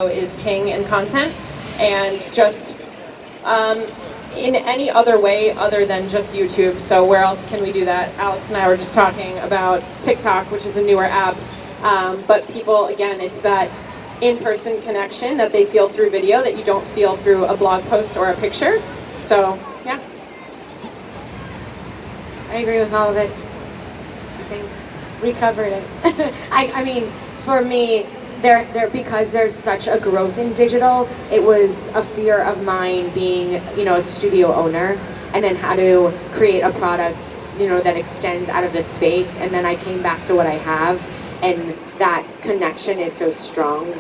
is king in content, and just in any other way other than just YouTube. So where else can we do that? Alex and I were just talking about TikTok, which is a newer app, but people, again, it's that in-person connection that they feel through video that you don't feel through a blog post or a picture. So yeah, I agree with all of it. I think we covered it. I mean, for me, because there's such a growth in digital, it was a fear of mine being, a studio owner, and then how to create a product, that extends out of the space. And then I came back to what I have, and that connection is so strong.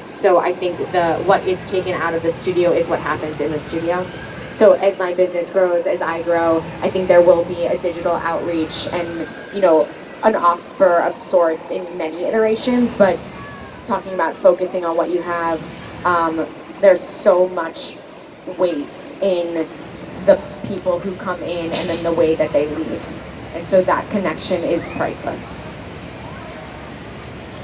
So I think what is taken out of the studio is what happens in the studio. So as my business grows, as I grow, I think there will be a digital outreach and, an offspur of sorts in many iterations, but talking about focusing on what you have, there's so much weight in the people who come in and then the way that they leave. And so that connection is priceless.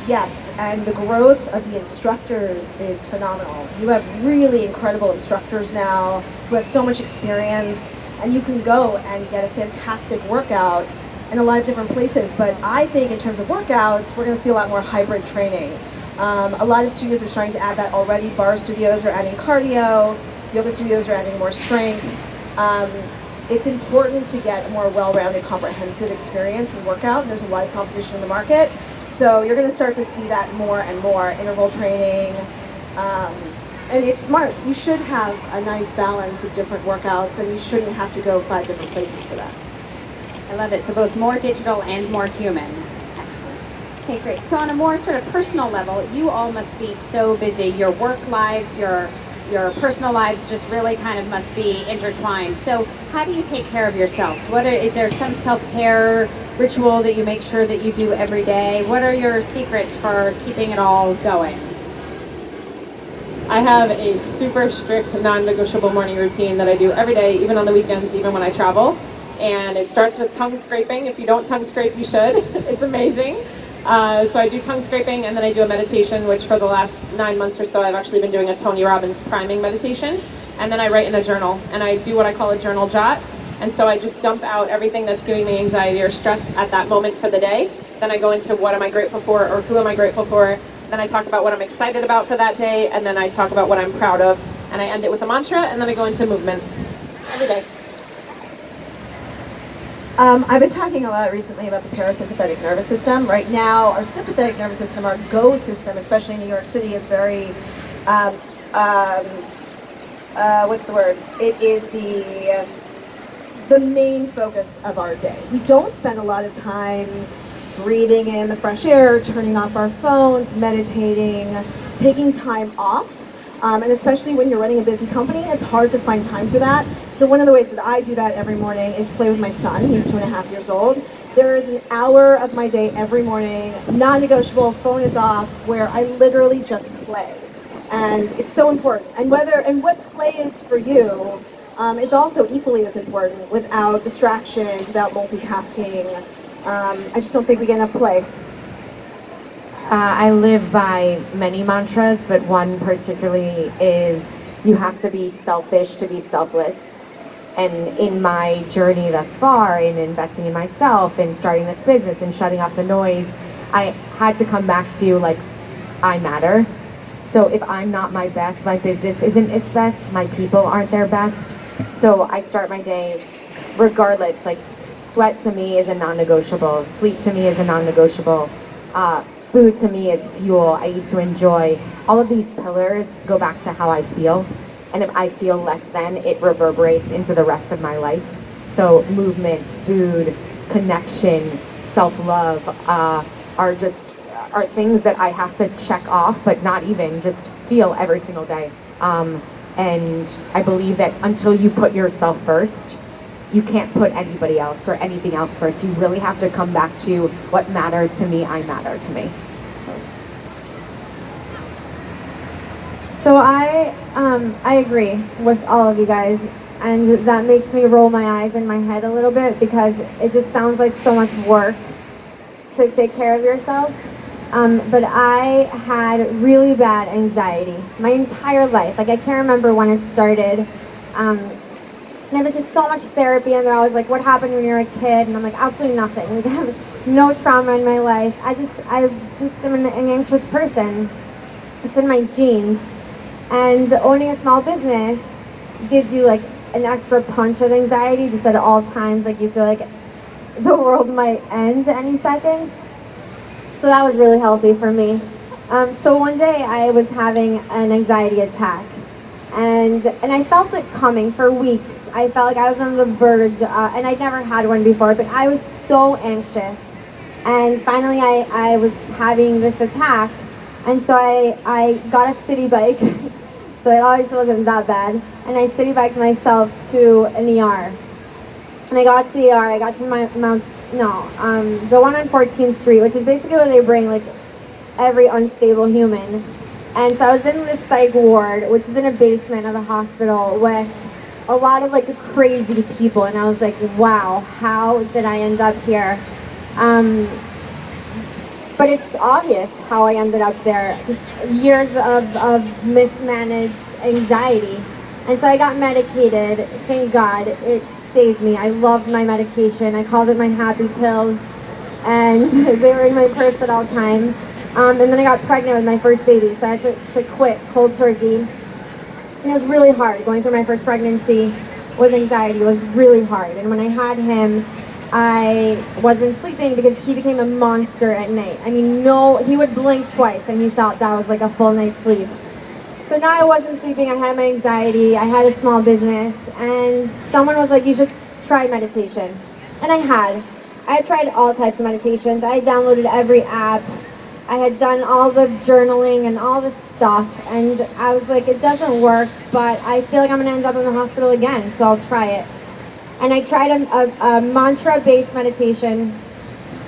Yes, and the growth of the instructors is phenomenal. You have really incredible instructors now who have so much experience, and you can go and get a fantastic workout in a lot of different places. But I think in terms of workouts, we're going to see a lot more hybrid training. A lot of studios are starting to add that already. Bar studios are adding cardio, yoga studios are adding more strength. It's important to get a more well-rounded, comprehensive experience and workout. There's a lot of competition in the market. So you're going to start to see that more and more, interval training. And it's smart. You should have a nice balance of different workouts, and you shouldn't have to go 5 different places for that. I love it. So both more digital and more human. Okay, great. So on a more sort of personal level, you all must be so busy. Your work lives, your personal lives just really kind of must be intertwined. So how do you take care of yourselves? Is there some self-care ritual that you make sure that you do every day? What are your secrets for keeping it all going? I have a super strict, non-negotiable morning routine that I do every day, even on the weekends, even when I travel. And it starts with tongue scraping. If you don't tongue scrape, you should. It's amazing. So I do tongue scraping, and then I do a meditation, which for the last 9 months or so, I've actually been doing a Tony Robbins priming meditation. And then I write in a journal, and I do what I call a journal jot. And so I just dump out everything that's giving me anxiety or stress at that moment for the day. Then I go into what am I grateful for, or who am I grateful for. Then I talk about what I'm excited about for that day, and then I talk about what I'm proud of. And I end it with a mantra, and then I go into movement every day. I've been talking a lot recently about the parasympathetic nervous system. Right now, our sympathetic nervous system, our GO system, especially in New York City, is very, what's the word? It is the main focus of our day. We don't spend a lot of time breathing in the fresh air, turning off our phones, meditating, taking time off. And especially when you're running a busy company, it's hard to find time for that. So one of the ways that I do that every morning is play with my son. He's 2.5 years old. There is an hour of my day every morning, non-negotiable, phone is off, where I literally just play. And it's so important. And what play is for you is also equally as important, without distractions, without multitasking. I just don't think we get enough play. I live by many mantras, but one particularly is you have to be selfish to be selfless. And in my journey thus far, in investing in myself and starting this business and shutting off the noise, I had to come back to I matter. So if I'm not my best, my business isn't its best, my people aren't their best. So I start my day regardless. Sweat to me is a non-negotiable. Sleep to me is a non-negotiable. Food to me is fuel. I eat to enjoy. All of these pillars go back to how I feel. And if I feel less than, it reverberates into the rest of my life. So movement, food, connection, self-love are things that I have to check off, but not even, just feel every single day. And I believe that until you put yourself first, you can't put anybody else or anything else first. You really have to come back to what matters to me. I matter to me. So I agree with all of you guys, and that makes me roll my eyes in my head a little bit, because it just sounds like so much work to take care of yourself. But I had really bad anxiety my entire life. Like I can't remember when it started. And I went to so much therapy, and they're always like, "What happened when you were a kid?" And I'm like, "Absolutely nothing. Like I have no trauma in my life. I just am an anxious person. It's in my genes." And owning a small business gives you like an extra punch of anxiety, just at all times. Like you feel like the world might end any second. So that was really healthy for me. So one day I was having an anxiety attack, and I felt it coming for weeks. I felt like I was on the verge, and I'd never had one before, but I was so anxious. And finally I was having this attack, and so I got a city bike, so it always wasn't that bad, and I city biked myself to an ER. And I got to the ER, I got to the one on 14th Street, which is basically where they bring like every unstable human. And so I was in this psych ward, which is in a basement of a hospital with a lot of like crazy people. And I was like, wow, how did I end up here? But it's obvious how I ended up there. Just years of mismanaged anxiety. And so I got medicated. Thank God, it saved me. I loved my medication. I called it my happy pills. And they were in my purse at all time. And then I got pregnant with my first baby, so I had to quit cold turkey. And it was really hard. Going through my first pregnancy with anxiety was really hard. And when I had him, I wasn't sleeping because he became a monster at night. I mean, no, he would blink twice and he thought that was like a full night's sleep. So now I wasn't sleeping, I had my anxiety, I had a small business, and someone was like, you should try meditation. And I had tried all types of meditations. I had downloaded every app. I had done all the journaling and all the stuff, and I was like, it doesn't work, but I feel like I'm gonna end up in the hospital again, so I'll try it. And I tried a mantra-based meditation.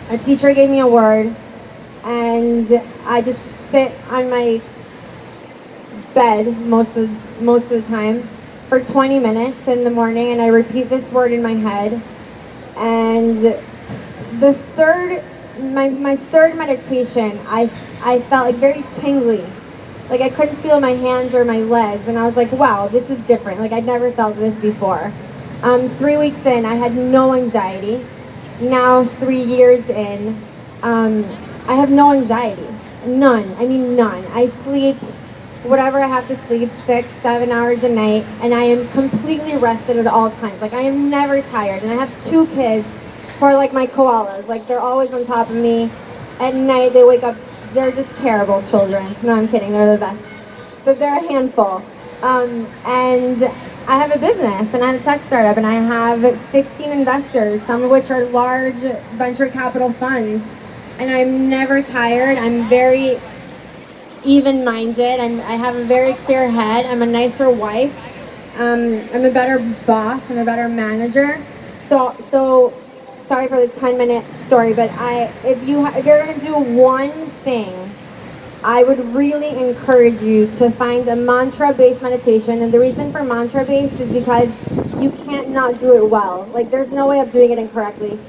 A teacher gave me a word, and I just sit on my bed most of the time for 20 minutes in the morning, and I repeat this word in my head. And my third meditation, I felt like very tingly. Like I couldn't feel my hands or my legs, and I was like, wow, this is different. Like I'd never felt this before. 3 weeks in, I had no anxiety. Now 3 years in, I have no anxiety. None. I mean none. I sleep whatever I have to sleep, 6-7 hours a night, and I am completely rested at all times. Like I am never tired. And I have 2 kids who are like my koalas. Like they're always on top of me. At night they wake up, they're just terrible children. No, I'm kidding, they're the best. But they're a handful. And I have a business, and I have a tech startup, and I have 16 investors, some of which are large venture capital funds. And I'm never tired. I'm very even-minded. I have a very clear head. I'm a nicer wife. I'm a better boss. I'm a better manager. So sorry for the 10-minute story, but if you're gonna do one thing, I would really encourage you to find a mantra-based meditation. And the reason for mantra-based is because you can't not do it well. Like there's no way of doing it incorrectly.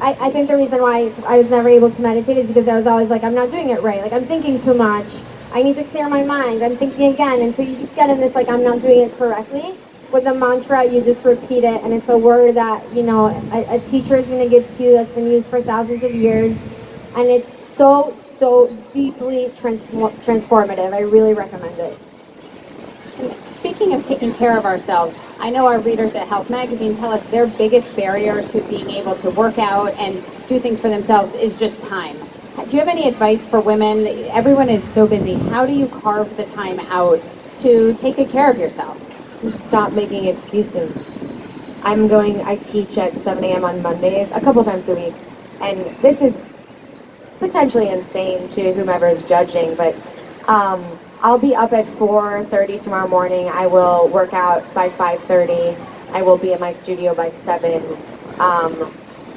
I think the reason why I was never able to meditate is because I was always like, I'm not doing it right. Like I'm thinking too much. I need to clear my mind. I'm thinking again. And so you just get in this like, I'm not doing it correctly. With a mantra, you just repeat it, and it's a word that, you know, a teacher is going to give to you that's been used for thousands of years. And it's so deeply transformative. I really recommend it. Speaking of taking care of ourselves, I know our readers at Health Magazine tell us their biggest barrier to being able to work out and do things for themselves is just time. Do you have any advice for women? Everyone is so busy. How do you carve the time out to take good care of yourself? Stop making excuses. I teach at 7 a.m. on Mondays, a couple times a week, and this is potentially insane to whomever is judging, but I'll be up at 4:30 tomorrow morning. I will work out by 5:30. I will be in my studio by 7.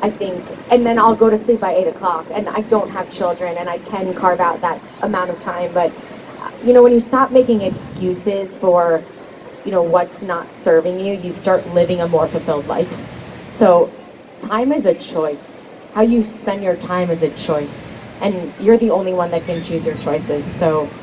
I think, and then I'll go to sleep by 8 o'clock, and I don't have children, and I can carve out that amount of time, but you know, when you stop making excuses for what's not serving you, you start living a more fulfilled life. So time is a choice. How you spend your time is a choice. and you're the only one that can choose your choices. So